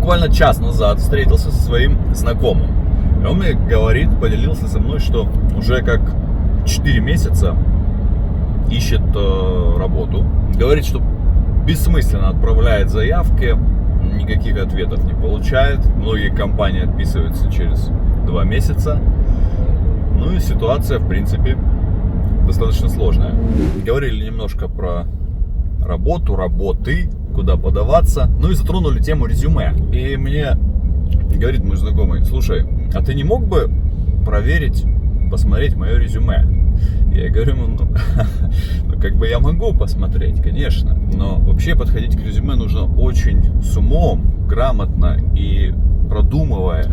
буквально час назад встретился со своим знакомым. И он мне говорит, поделился со мной, что уже как 4 месяца ищет работу. Говорит, что бессмысленно отправляет заявки, никаких ответов не получает. Многие компании отписываются через 2 месяца. Ну и ситуация, в принципе, достаточно сложная. Говорили немножко про работу, работы, куда подаваться. Ну и затронули тему резюме. И мне говорит мой знакомый: слушай, а ты не мог бы проверить, посмотреть мое резюме? Я говорю ему, ну как бы я могу посмотреть, конечно, но вообще подходить к резюме нужно очень с умом, грамотно и продумывая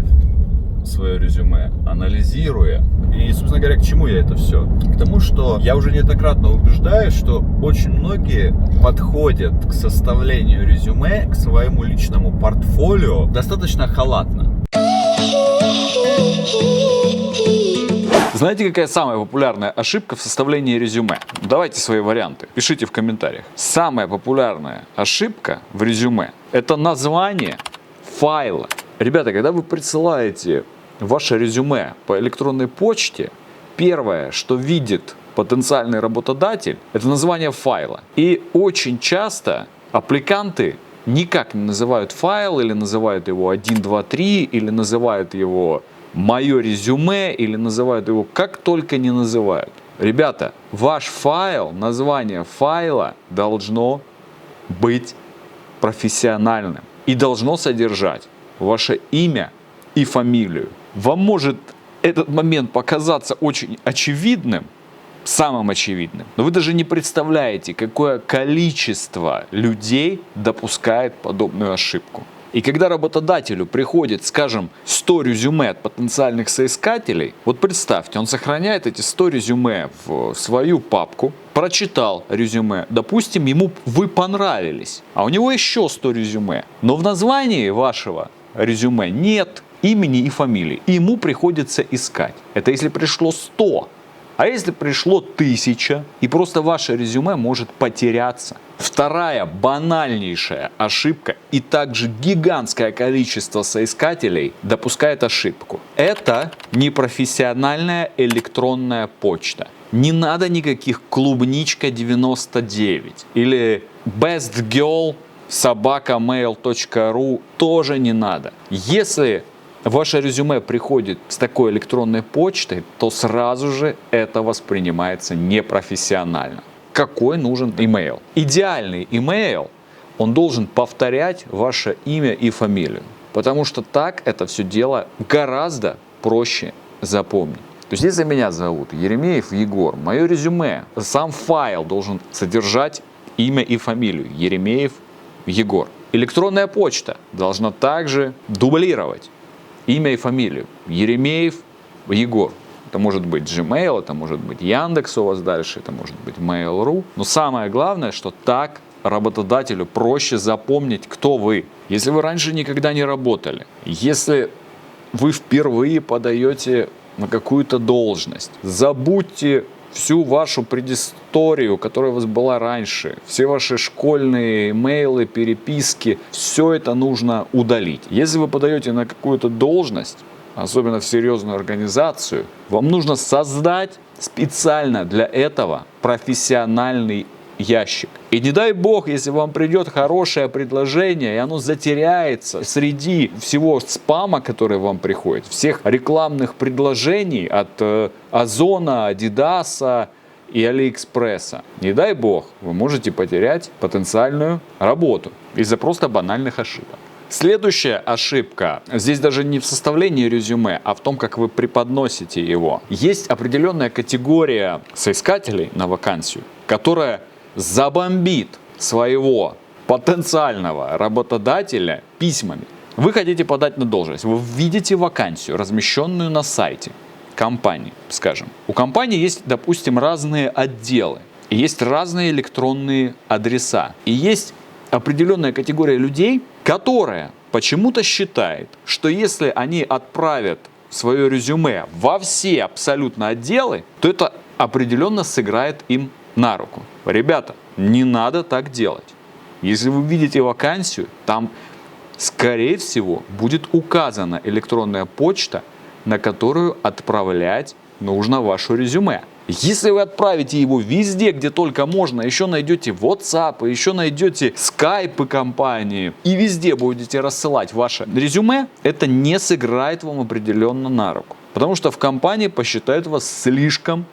свое резюме, анализируя. И, собственно говоря, к чему я это все? К тому, что я уже неоднократно убеждаюсь, что очень многие подходят к составлению резюме, к своему личному портфолио достаточно халатно. Знаете, какая самая популярная ошибка в составлении резюме? Давайте свои варианты, пишите в комментариях. Самая популярная ошибка в резюме – это название файла. Ребята, когда вы присылаете ваше резюме по электронной почте, первое, что видит потенциальный работодатель, это название файла. И очень часто аппликанты никак не называют файл, или называют его 1, 2, 3, или называют его «моё резюме», или называют его как только не называют. Ребята, ваш файл, название файла должно быть профессиональным и должно содержать ваше имя и фамилию. Вам может этот момент показаться очень очевидным, самым очевидным, но вы даже не представляете, какое количество людей допускает подобную ошибку. И когда работодателю приходит, скажем, 100 резюме от потенциальных соискателей, вот представьте, он сохраняет эти 100 резюме в свою папку, прочитал резюме, допустим, ему вы понравились, а у него еще 100 резюме, но в названии вашего резюме нет имени и фамилии, и ему приходится искать. Это если пришло 100. А если пришло 1000, и просто ваше резюме может потеряться. Вторая банальнейшая ошибка, и также гигантское количество соискателей допускает ошибку. Это непрофессиональная электронная почта. Не надо никаких клубничка 99 или bestgirl@mail.ru, тоже не надо. Если ваше резюме приходит с такой электронной почтой, то сразу же это воспринимается непрофессионально. Какой нужен имейл? Идеальный имейл, он должен повторять ваше имя и фамилию, потому что так это все дело гораздо проще запомнить. То есть, если меня зовут Еремеев Егор, мое резюме, сам файл должен содержать имя и фамилию Еремеев Егор. Электронная почта должна также дублировать имя и фамилию Еремеев Егор. Это может быть Gmail, это может быть Яндекс у вас дальше, это может быть Mail.ru. Но самое главное, что так работодателю проще запомнить, кто вы. Если вы раньше никогда не работали, если вы впервые подаете на какую-то должность, забудьте всю вашу предысторию, которая у вас была раньше, все ваши школьные имейлы, переписки, все это нужно удалить. Если вы подаете на какую-то должность, особенно в серьезную организацию, вам нужно создать специально для этого профессиональный ящик. И не дай бог, если вам придет хорошее предложение, и оно затеряется среди всего спама, который вам приходит, всех рекламных предложений от Озона, Адидаса и Алиэкспресса. Не дай бог, вы можете потерять потенциальную работу из-за просто банальных ошибок. Следующая ошибка, здесь даже не в составлении резюме, а в том, как вы преподносите его. Есть определенная категория соискателей на вакансию, которая забомбит своего потенциального работодателя письмами. Вы хотите подать на должность, вы видите вакансию, размещенную на сайте компании, скажем. У компании есть, допустим, разные отделы, и есть разные электронные адреса, и есть определенная категория людей, которая почему-то считает, что если они отправят свое резюме во все абсолютно отделы, то это определенно сыграет им на руку. Ребята, не надо так делать. Если вы видите вакансию, там скорее всего, будет указана электронная почта, на которую отправлять нужно ваше резюме. Если вы отправите его везде, где только можно, еще найдете WhatsApp, еще найдете Skype компании, и везде будете рассылать ваше резюме, это не сыграет вам определенно на руку. Потому что в компании посчитают вас слишком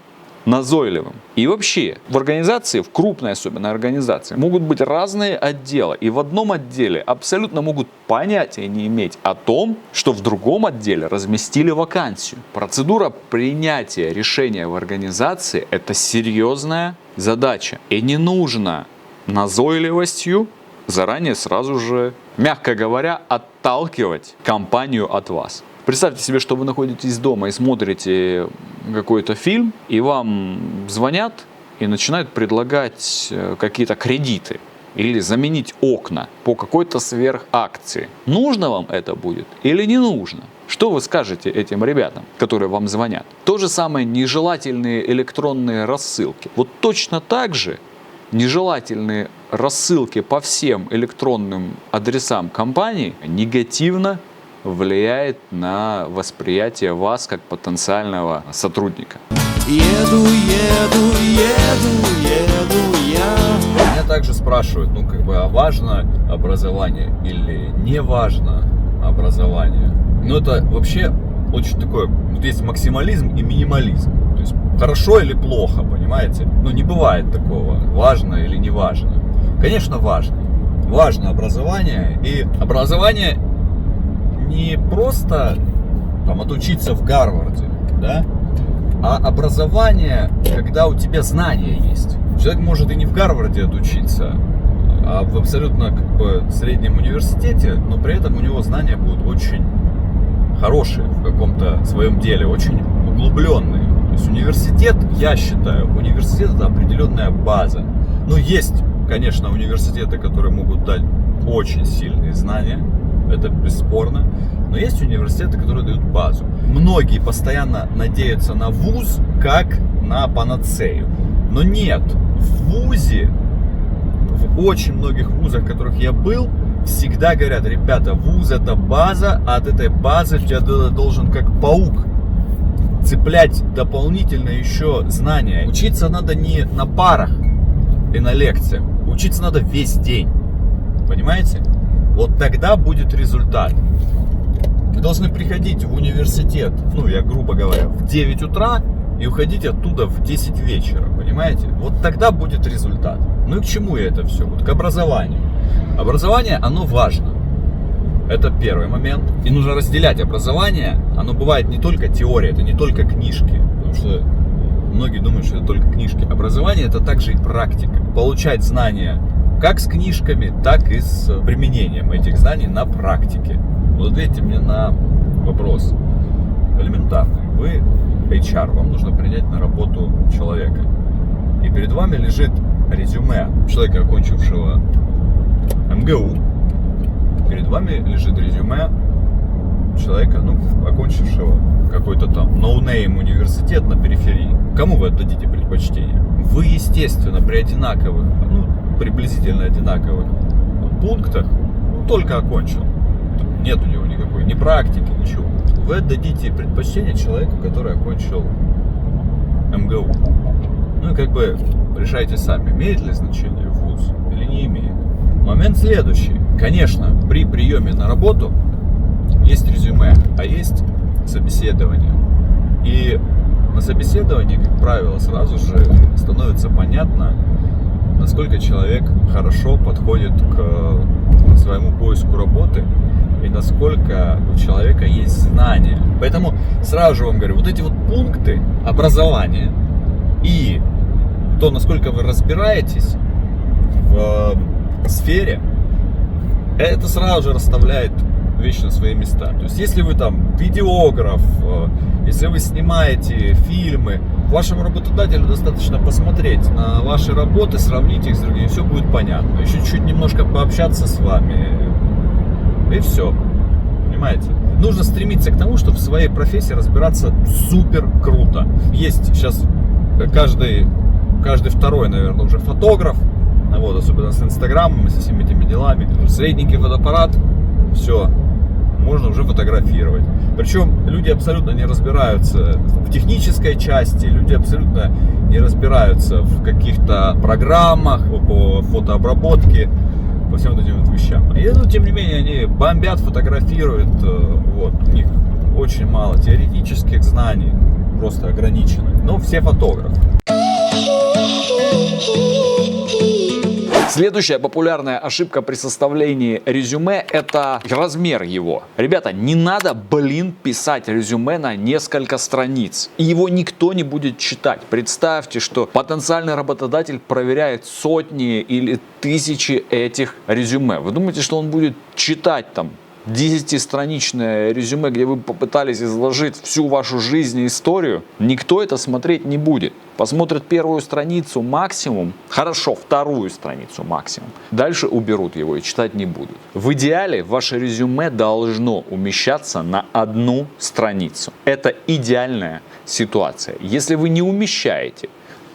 назойливым. И вообще, в организации, в крупной особенно организации, могут быть разные отделы. И в одном отделе абсолютно могут понятия не иметь о том, что в другом отделе разместили вакансию. Процедура принятия решения в организации – это серьезная задача. И не нужно назойливостью заранее сразу же, мягко говоря, отталкивать компанию от вас. Представьте себе, что вы находитесь дома и смотрите какой-то фильм, и вам звонят и начинают предлагать какие-то кредиты или заменить окна по какой-то сверхакции. Нужно вам это будет или не нужно? Что вы скажете этим ребятам, которые вам звонят? То же самое нежелательные электронные рассылки. Вот точно так же нежелательные рассылки по всем электронным адресам компании негативно влияет на восприятие вас как потенциального сотрудника. Еду я. Меня также спрашивают, а важно образование или не важно образование? Это вообще очень такое, есть максимализм и минимализм. То есть хорошо или плохо, понимаете? Не бывает такого, важно или не важно. Конечно, важно. Важно образование, и образование не просто отучиться в Гарварде, да, а образование, когда у тебя знания есть. Человек может и не в Гарварде отучиться, а в абсолютно среднем университете, но при этом у него знания будут очень хорошие в каком-то своем деле, очень углубленные. То есть университет, я считаю, университет — это определенная база. Есть, конечно, университеты, которые могут дать очень сильные знания. Это бесспорно. Но есть университеты, которые дают базу. Многие постоянно надеются на вуз как на панацею. Но нет, в вузе, в очень многих вузах, в которых я был, всегда говорят: ребята, вуз — это база, а от этой базы тебя должен как паук цеплять дополнительно еще знания. Учиться надо не на парах и на лекциях. Учиться надо весь день. Понимаете? Вот тогда будет результат. Вы должны приходить в университет, я грубо говоря, в 9 утра и уходить оттуда в 10 вечера, понимаете? Вот тогда будет результат. И к чему я это все? К образованию. Образование, оно важно. Это первый момент. И нужно разделять образование. Оно бывает не только теория, это не только книжки. Потому что многие думают, что это только книжки. Образование — это также и практика. Получать знания как с книжками, так и с применением этих знаний на практике. Вот ответьте мне на вопрос элементарный. Вы HR, вам нужно принять на работу человека. И перед вами лежит резюме человека, окончившего МГУ. Перед вами лежит резюме человека, окончившего какой-то там ноунейм университет на периферии. Кому вы отдадите предпочтение? Вы, естественно, при одинаковых, приблизительно одинаковых пунктах, только окончил. Нет у него никакой ни практики, ничего. Вы отдадите предпочтение человеку, который окончил МГУ. Решайте сами, имеет ли значение вуз или не имеет. Момент следующий. Конечно, при приеме на работу есть резюме, а есть собеседование. И на собеседовании, как правило, сразу же становится понятно, насколько человек хорошо подходит к своему поиску работы и насколько у человека есть знания. Поэтому сразу же вам говорю, вот эти пункты образования и то, насколько вы разбираетесь в сфере, это сразу же расставляет вещи на свои места. То есть, если вы видеограф, если вы снимаете фильмы, вашему работодателю достаточно посмотреть на ваши работы, сравнить их с другими, все будет понятно. Еще чуть-чуть немножко пообщаться с вами, и все. Понимаете? Нужно стремиться к тому, чтобы в своей профессии разбираться супер круто. Есть сейчас каждый второй, наверное, уже фотограф, особенно с Инстаграмом и со всеми этими делами. Средненький фотоаппарат, все, можно уже фотографировать. Причем люди абсолютно не разбираются в технической части, люди абсолютно не разбираются в каких-то программах по фотообработке, по всем этим вот вещам. И, ну, тем не менее, они бомбят, фотографируют. Вот. У них очень мало теоретических знаний, просто ограничены. Но все фотографы. Следующая популярная ошибка при составлении резюме – это размер его. Ребята, не надо, писать резюме на несколько страниц. Его никто не будет читать. Представьте, что потенциальный работодатель проверяет сотни или тысячи этих резюме. Вы думаете, что он будет читать там 10-страничное резюме, где вы попытались изложить всю вашу жизнь и историю? Никто это смотреть не будет. Посмотрят первую страницу максимум, хорошо, вторую страницу максимум. Дальше уберут его и читать не будут. В идеале ваше резюме должно умещаться на одну страницу. Это идеальная ситуация. Если вы не умещаете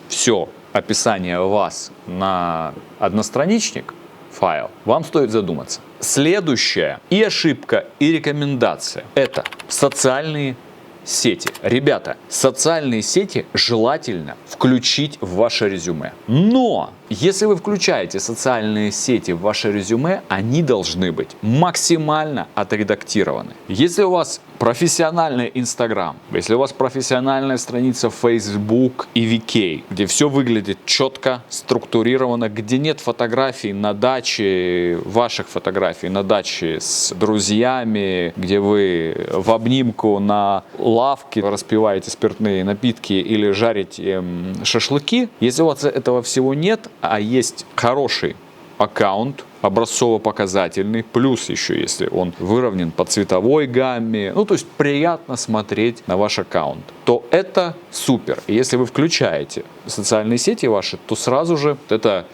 все описание вас на одностраничник, файл, вам стоит задуматься. Следующая и ошибка, и рекомендация – это социальные сети. Ребята, социальные сети желательно включить в ваше резюме. Но если вы включаете социальные сети в ваше резюме, они должны быть максимально отредактированы. Если у вас профессиональный Instagram, если у вас профессиональная страница Facebook и VK, где все выглядит четко, структурировано, где нет фотографий на даче, ваших фотографий на даче с друзьями, где вы в обнимку на лавке распиваете спиртные напитки или жарите шашлыки, если у вас этого всего нет, а есть хороший аккаунт, образцово-показательный, плюс еще если он выровнен по цветовой гамме, ну то есть приятно смотреть на ваш аккаунт, то это супер. И если вы включаете социальные сети ваши, то сразу же это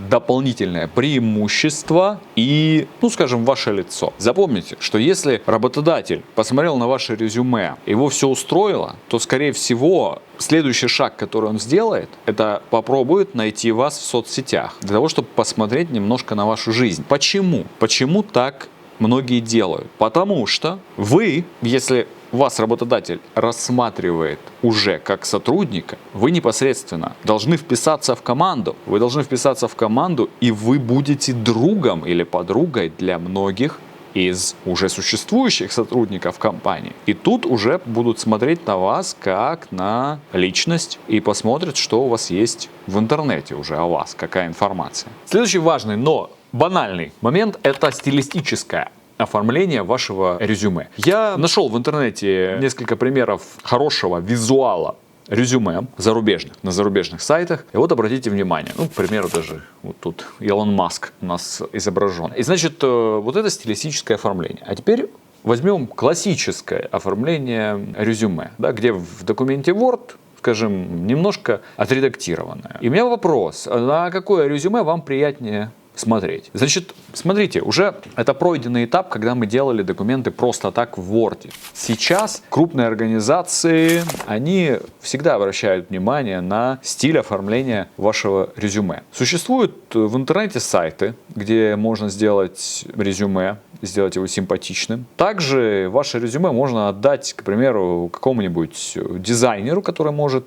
дополнительное преимущество и, ну скажем, ваше лицо. Запомните, что если работодатель посмотрел на ваше резюме, его все устроило, то, скорее всего, следующий шаг, который он сделает, это попробует найти вас в соцсетях, для того, чтобы посмотреть немножко на вашу жизнь. Почему? Почему так многие делают? Потому что вы, если вас работодатель рассматривает уже как сотрудника, вы непосредственно должны вписаться в команду. Вы должны вписаться в команду, и вы будете другом или подругой для многих из уже существующих сотрудников компании. И тут уже будут смотреть на вас как на личность и посмотрят, что у вас есть в интернете уже о вас, какая информация. Следующий важный, но банальный момент – это стилистическое оформление вашего резюме. Я нашел в интернете несколько примеров хорошего визуала резюме зарубежных, на зарубежных сайтах. И вот обратите внимание, ну, к примеру, даже вот тут Илон Маск у нас изображен. И значит, вот это стилистическое оформление. А теперь возьмем классическое оформление резюме, да, где в документе Word, скажем, немножко отредактированное. И у меня вопрос, на какое резюме вам приятнее смотреть? Значит, смотрите, уже это пройденный этап, когда мы делали документы просто так в Word. Сейчас крупные организации, они всегда обращают внимание на стиль оформления вашего резюме. Существуют в интернете сайты, где можно сделать резюме, сделать его симпатичным. Также ваше резюме можно отдать, к примеру, какому-нибудь дизайнеру, который может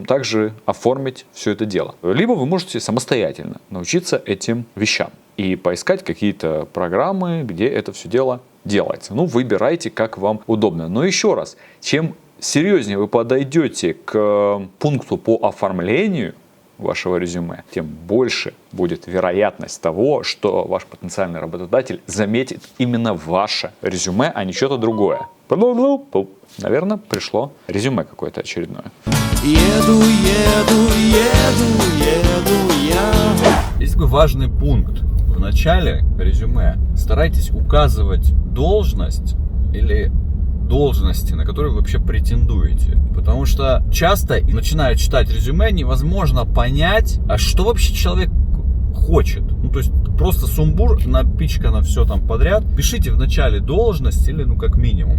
также оформить все это дело. Либо вы можете самостоятельно научиться этим вещам и поискать какие-то программы, где это все дело делается. Ну, выбирайте, как вам удобно. Но еще раз, чем серьезнее вы подойдете к пункту по оформлению вашего резюме, тем больше будет вероятность того, что ваш потенциальный работодатель заметит именно ваше резюме, а не что-то другое. Наверное, пришло резюме какое-то очередное. Еду я. Есть такой важный пункт. В начале резюме старайтесь указывать должность или должности, на которые вы вообще претендуете. Потому что часто, начиная читать резюме, невозможно понять, а что вообще человек хочет. Ну, то есть просто сумбур, напичкано все там подряд. Пишите в начале должность или, ну, как минимум,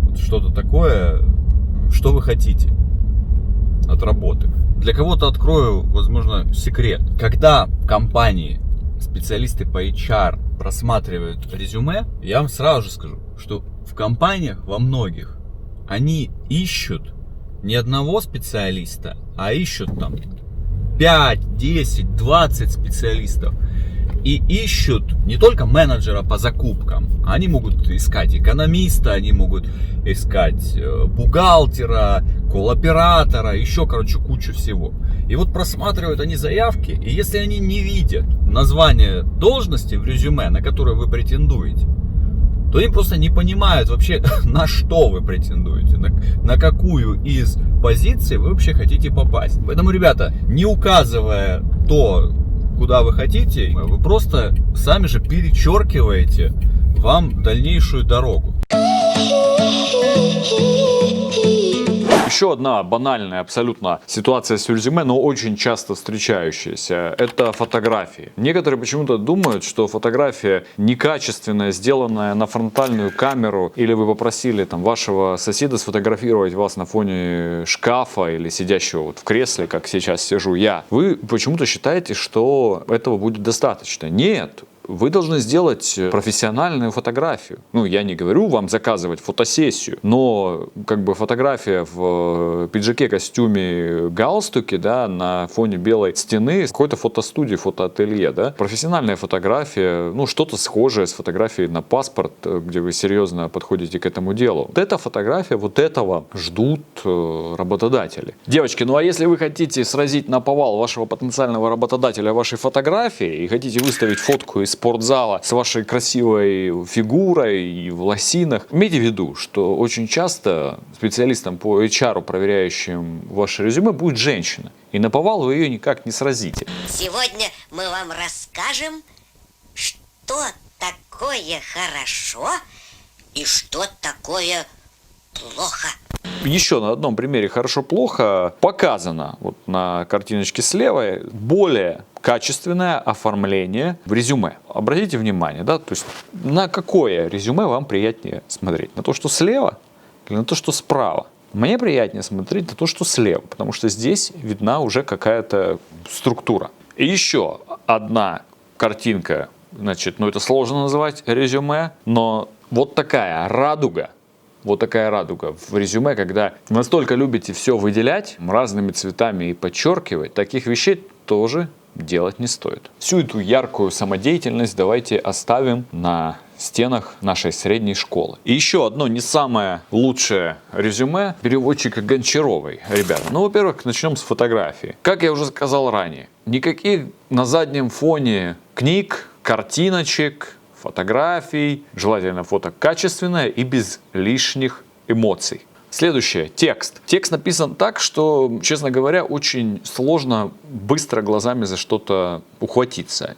вот что-то такое, что вы хотите от работы. Для кого-то открою, возможно, секрет. Когда в компании специалисты по HR просматривают резюме, я вам сразу же скажу, что в компаниях во многих они ищут не одного специалиста, а ищут там 5, 10, 20 специалистов. И ищут не только менеджера по закупкам, они могут искать экономиста, они могут искать бухгалтера, колл-оператора, еще, кучу всего. И вот просматривают они заявки, и если они не видят название должности в резюме, на которое вы претендуете, то они просто не понимают вообще, на что вы претендуете, на какую из позиций вы вообще хотите попасть. Поэтому, ребята, не указывая то, куда вы хотите, вы просто сами же перечеркиваете вам дальнейшую дорогу. Еще одна банальная абсолютно ситуация с резюме, но очень часто встречающаяся, это фотографии. Некоторые почему-то думают, что фотография некачественная, сделанная на фронтальную камеру, или вы попросили там вашего соседа сфотографировать вас на фоне шкафа или сидящего вот в кресле, как сейчас сижу я. Вы почему-то считаете, что этого будет достаточно. Нет. Вы должны сделать профессиональную фотографию. Я не говорю вам заказывать фотосессию, но фотография в пиджаке, костюме, галстуке, да, на фоне белой стены, какой-то фотостудии, фотоателье, да. Профессиональная фотография, что-то схожее с фотографией на паспорт, где вы серьезно подходите к этому делу. Вот эта фотография, вот этого ждут работодатели. Девочки, а если вы хотите сразить наповал вашего потенциального работодателя вашей фотографии и хотите выставить фотку из спортзала с вашей красивой фигурой и в лосинах, имейте в виду, что очень часто специалистом по HR, проверяющим ваше резюме, будет женщина. И наповал вы ее никак не сразите. Сегодня мы вам расскажем, что такое хорошо и что такое плохо. Еще на одном примере хорошо-плохо показано вот на картиночке слева более качественное оформление в резюме. Обратите внимание, да, то есть на какое резюме вам приятнее смотреть? На то, что слева или на то, что справа? Мне приятнее смотреть на то, что слева, потому что здесь видна уже какая-то структура. И еще одна картинка, это сложно называть резюме, но вот такая радуга. Вот такая радуга в резюме, когда настолько любите все выделять разными цветами и подчеркивать, таких вещей тоже делать не стоит. Всю эту яркую самодеятельность давайте оставим на стенах нашей средней школы. И еще одно не самое лучшее резюме переводчика Гончаровой. Ребята, во-первых, начнем с фотографии. Как я уже сказал ранее, никаких на заднем фоне книг, картиночек, фотографий, желательно фото качественное и без лишних эмоций. Следующее, текст. Текст написан так, что, честно говоря, очень сложно быстро глазами за что-то ухватиться.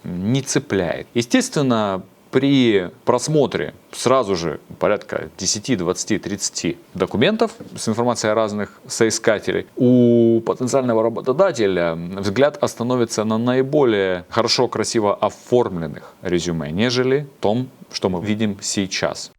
Не цепляет. Естественно, при просмотре сразу же порядка 10, 20, 30 документов с информацией о разных соискателей, у потенциального работодателя взгляд остановится на наиболее хорошо, красиво оформленных резюме, нежели том, что мы видим сейчас.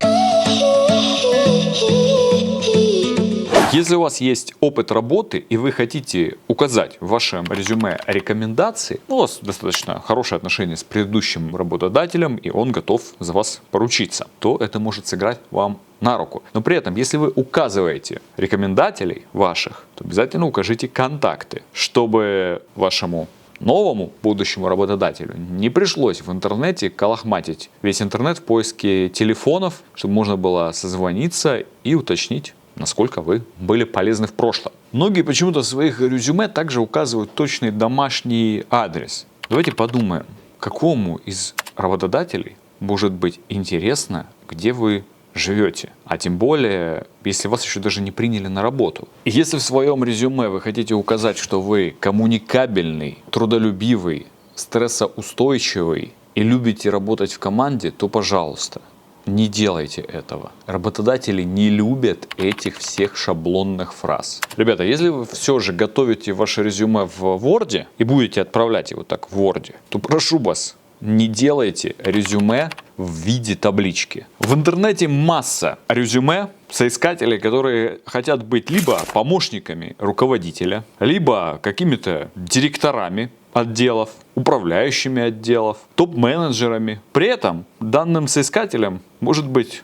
Если у вас есть опыт работы и вы хотите указать в вашем резюме рекомендации, у вас достаточно хорошие отношения с предыдущим работодателем и он готов за вас поручиться, то это может сыграть вам на руку. Но при этом, если вы указываете рекомендателей ваших, то обязательно укажите контакты, чтобы вашему новому будущему работодателю не пришлось в интернете колохматить весь интернет в поиске телефонов, чтобы можно было созвониться и уточнить, насколько вы были полезны в прошлом. Многие почему-то в своих резюме также указывают точный домашний адрес. Давайте подумаем, какому из работодателей может быть интересно, где вы живете. А тем более, если вас еще даже не приняли на работу. И если в своем резюме вы хотите указать, что вы коммуникабельный, трудолюбивый, стрессоустойчивый и любите работать в команде, то, пожалуйста, не делайте этого. Работодатели не любят этих всех шаблонных фраз. Ребята, если вы все же готовите ваше резюме в Word и будете отправлять его так в Word, то прошу вас, не делайте резюме в виде таблички. В интернете масса резюме соискателей, которые хотят быть либо помощниками руководителя, либо какими-то директорами отделов, управляющими отделов, топ-менеджерами. При этом данным соискателям может быть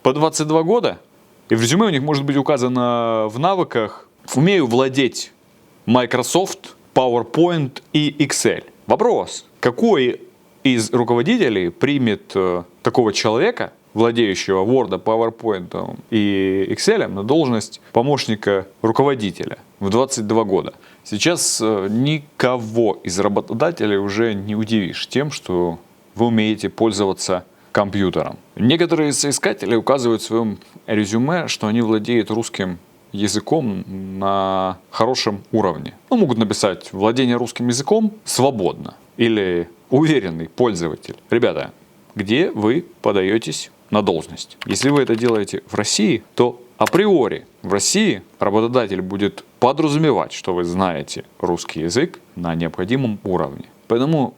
по 22 года, и в резюме у них может быть указано в навыках «умею владеть Microsoft, PowerPoint и Excel». Вопрос: какой из руководителей примет такого человека, владеющего Word, PowerPoint и Excel, на должность помощника руководителя в 22 года? Сейчас никого из работодателей уже не удивишь тем, что вы умеете пользоваться компьютером. Некоторые соискатели указывают в своем резюме, что они владеют русским языком на хорошем уровне. Могут написать «владение русским языком свободно» или «уверенный пользователь». Ребята, где вы подаетесь на должность? Если вы это делаете в России, то априори в России работодатель будет подразумевать, что вы знаете русский язык на необходимом уровне. Поэтому,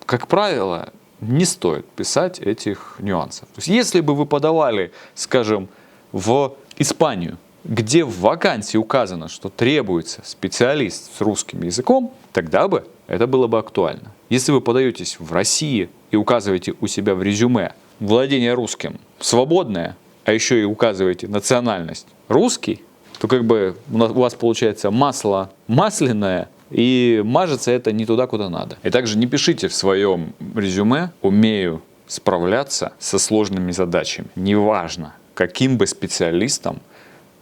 как правило, не стоит писать этих нюансов. То есть, если бы вы подавали, скажем, в Испанию, где в вакансии указано, что требуется специалист с русским языком, тогда бы это было бы актуально. Если вы подаетесь в России и указываете у себя в резюме владение русским свободное, а еще и указываете национальность русский, то как бы у вас получается масло масляное, и мажется это не туда, куда надо. И также не пишите в своем резюме «умею справляться со сложными задачами». Неважно, каким бы специалистом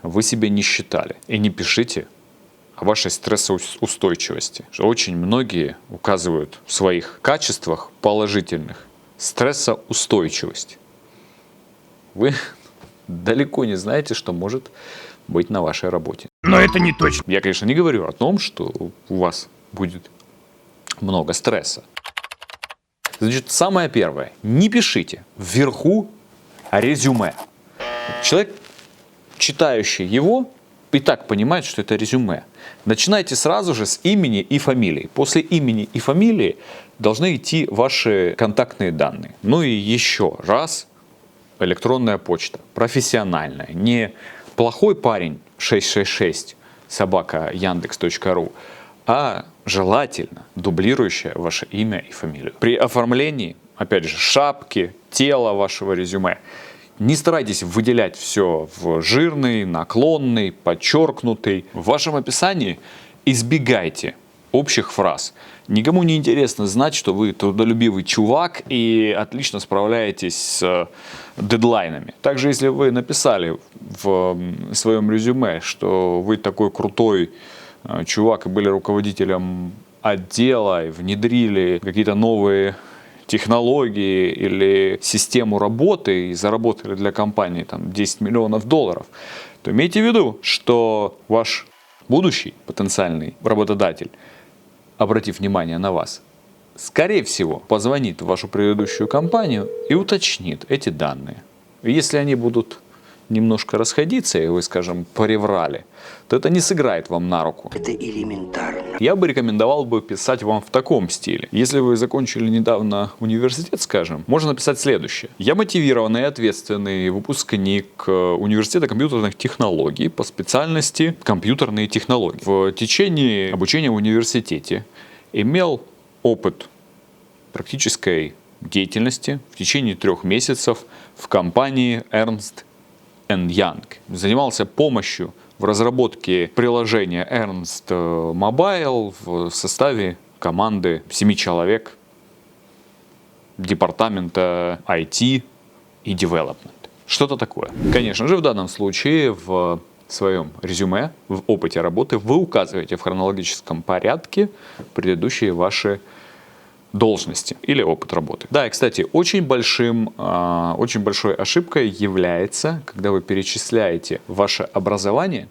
вы себя не считали. И не пишите о вашей стрессоустойчивости. Очень многие указывают в своих качествах положительных стрессоустойчивость. Вы далеко не знаете, что может быть на вашей работе. Но это не точно. Я, конечно, не говорю о том, что у вас будет много стресса. Значит, самое первое. Не пишите вверху резюме. Человек, читающий его, и так понимает, что это резюме. Начинайте сразу же с имени и фамилии. После имени и фамилии должны идти ваши контактные данные. Ну и еще раз электронная почта. Профессиональная. Не плохой парень 666 @yandex.ru, а желательно дублирующая ваше имя и фамилию. При оформлении, опять же, шапки, тела вашего резюме, не старайтесь выделять все в жирный, наклонный, подчеркнутый. В вашем описании избегайте общих фраз. Никому не интересно знать, что вы трудолюбивый чувак и отлично справляетесь с дедлайнами. Также, если вы написали в своем резюме, что вы такой крутой чувак и были руководителем отдела, и внедрили какие-то новые технологии или систему работы и заработали для компании там 10 миллионов долларов, то имейте в виду, что ваш будущий потенциальный работодатель, обратив внимание на вас, скорее всего позвонит в вашу предыдущую компанию и уточнит эти данные. И если они будут немножко расходиться, и вы, скажем, приврали, то это не сыграет вам на руку. Это элементарно. Я бы рекомендовал бы писать вам в таком стиле. Если вы закончили недавно университет, скажем, можно написать следующее. Я мотивированный и ответственный выпускник университета компьютерных технологий по специальности компьютерные технологии. В течение обучения в университете имел опыт практической деятельности в течение 3 месяцев в компании Ernst & Young. Занимался помощью в разработке приложения Ernst Mobile в составе команды 7 человек департамента IT и Development. Что-то такое. Конечно же, в данном случае в своем резюме, в опыте работы вы указываете в хронологическом порядке предыдущие ваши должности или опыт работы. Да, и, кстати, очень большой ошибкой является, когда вы перечисляете ваше образование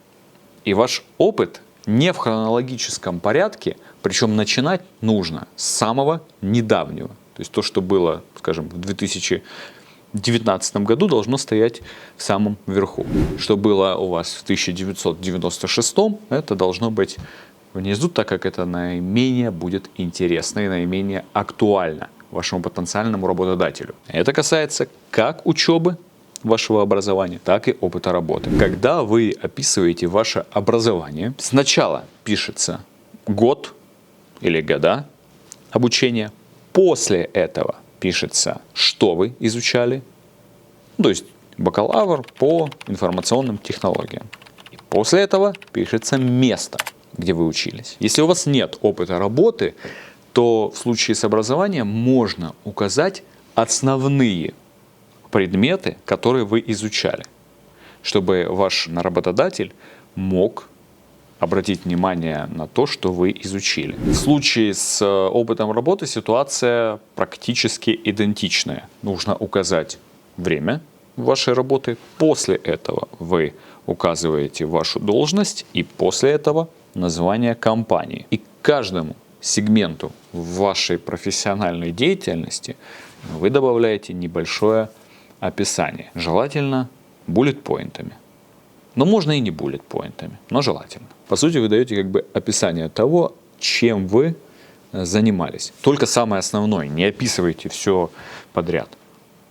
и ваш опыт не в хронологическом порядке, причем начинать нужно с самого недавнего. То есть то, что было, скажем, в 2019 году, должно стоять в самом верху. Что было у вас в 1996, это должно быть внизу, так как это наименее будет интересно и наименее актуально вашему потенциальному работодателю. Это касается как учебы вашего образования, так и опыта работы. Когда вы описываете ваше образование, сначала пишется год или года, обучения. После этого пишется, что вы изучали, то есть бакалавр по информационным технологиям. И после этого пишется место, где вы учились. Если у вас нет опыта работы, то в случае с образованием можно указать основные предметы, которые вы изучали, чтобы ваш работодатель мог обратить внимание на то, что вы изучили. В случае с опытом работы ситуация практически идентичная. Нужно указать время вашей работы, после этого вы указываете вашу должность и после этого название компании. И к каждому сегменту в вашей профессиональной деятельности вы добавляете небольшое описание. Желательно буллет-поинтами. Но можно и не буллет-поинтами, но желательно. По сути, вы даете как бы описание того, чем вы занимались. Только самое основное, не описывайте все подряд.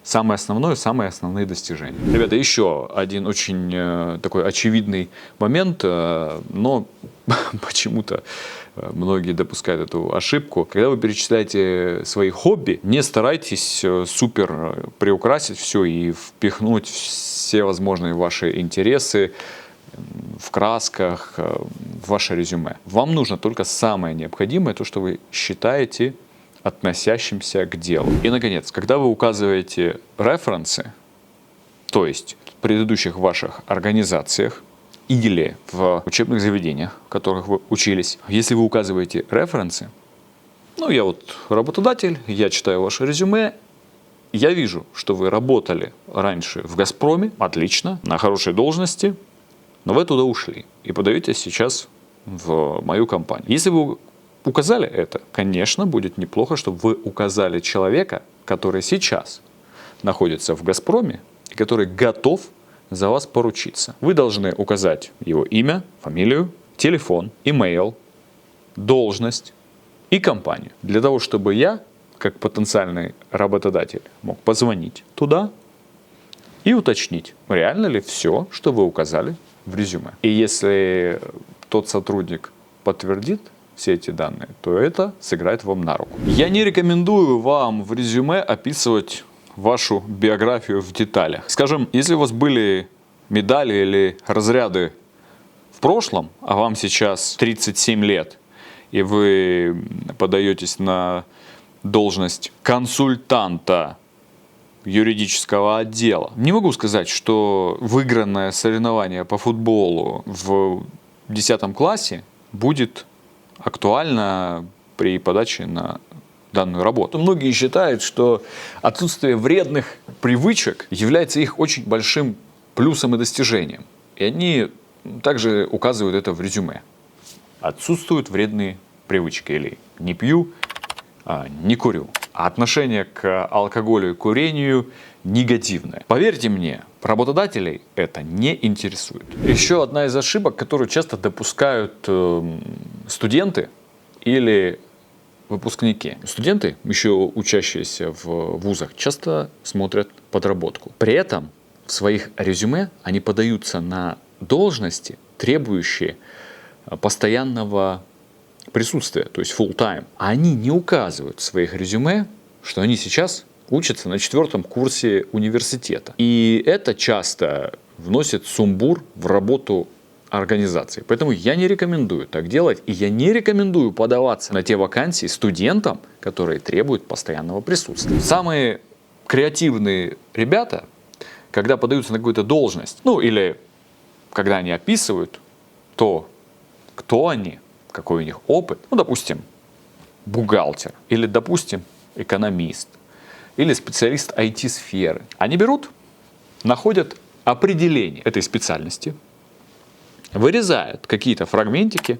Самое основное, самые основные достижения. Ребята, еще один очень такой очевидный момент, но почему-то многие допускают эту ошибку. Когда вы перечисляете свои хобби, не старайтесь супер приукрасить все и впихнуть все возможные ваши интересы в красках в ваше резюме. Вам нужно только самое необходимое, то, что вы считаете относящимся к делу. И, наконец, когда вы указываете референсы, то есть в предыдущих ваших организациях или в учебных заведениях, в которых вы учились, если вы указываете референсы, ну, я вот работодатель, я читаю ваше резюме, я вижу, что вы работали раньше в «Газпроме», отлично, на хорошей должности, но вы туда ушли и подаетесь сейчас в мою компанию. Если вы указали это, конечно, будет неплохо, чтобы вы указали человека, который сейчас находится в «Газпроме» и который готов за вас поручиться. Вы должны указать его имя, фамилию, телефон, имейл, должность и компанию. Для того, чтобы я, как потенциальный работодатель, мог позвонить туда и уточнить, реально ли все, что вы указали в резюме. И если тот сотрудник подтвердит все эти данные, то это сыграет вам на руку. Я не рекомендую вам в резюме описывать вашу биографию в деталях. Скажем, если у вас были медали или разряды в прошлом, а вам сейчас 37 лет, и вы подаетесь на должность консультанта юридического отдела, не могу сказать, что выигранное соревнование по футболу в 10 классе будет актуально при подаче на данную работу. Многие считают, что отсутствие вредных привычек является их очень большим плюсом и достижением. И они также указывают это в резюме. Отсутствуют вредные привычки. Или не пью, не курю. А отношение к алкоголю и курению негативное. Поверьте мне, работодателей это не интересует. Еще одна из ошибок, которую часто допускают студенты или выпускники. Студенты, еще учащиеся в вузах, часто смотрят подработку. При этом в своих резюме они подаются на должности, требующие постоянного присутствия, то есть full time. А они не указывают в своих резюме, что они сейчас учатся на 4-м курсе университета. И это часто вносит сумбур в работу организации. Поэтому я не рекомендую так делать, и я не рекомендую подаваться на те вакансии студентам, которые требуют постоянного присутствия. Самые креативные ребята, когда подаются на какую-то должность, ну или когда они описывают то, кто они, какой у них опыт, ну, допустим, бухгалтер, или, допустим, экономист, или специалист IT-сферы. Они берут, находят определение этой специальности, вырезают какие-то фрагментики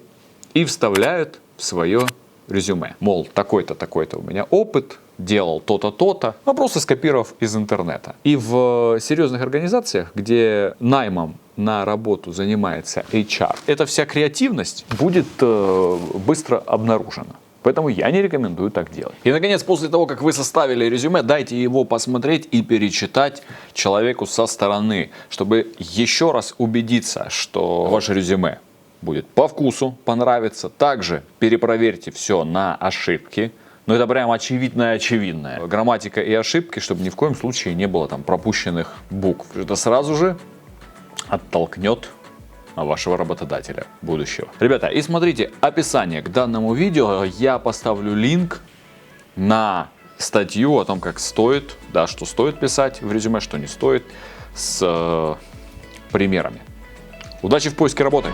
и вставляют в свое резюме. Мол, такой-то, такой-то у меня опыт, делал то-то, то-то, а просто скопировав из интернета. И в серьезных организациях, где наймом на работу занимается HR, эта вся креативность будет быстро обнаружена. Поэтому я не рекомендую так делать. И, наконец, после того, как вы составили резюме, дайте его посмотреть и перечитать человеку со стороны, чтобы еще раз убедиться, что ваше резюме будет по вкусу, понравится. Также перепроверьте все на ошибки, Но это прям очевидное. Грамматика и ошибки, чтобы ни в коем случае не было там пропущенных букв. Это сразу же оттолкнет вашего работодателя будущего. Ребята, и смотрите, описание к данному видео я поставлю линк на статью о том, как стоит, да, что стоит писать в резюме, что не стоит, с примерами. Удачи в поиске работы!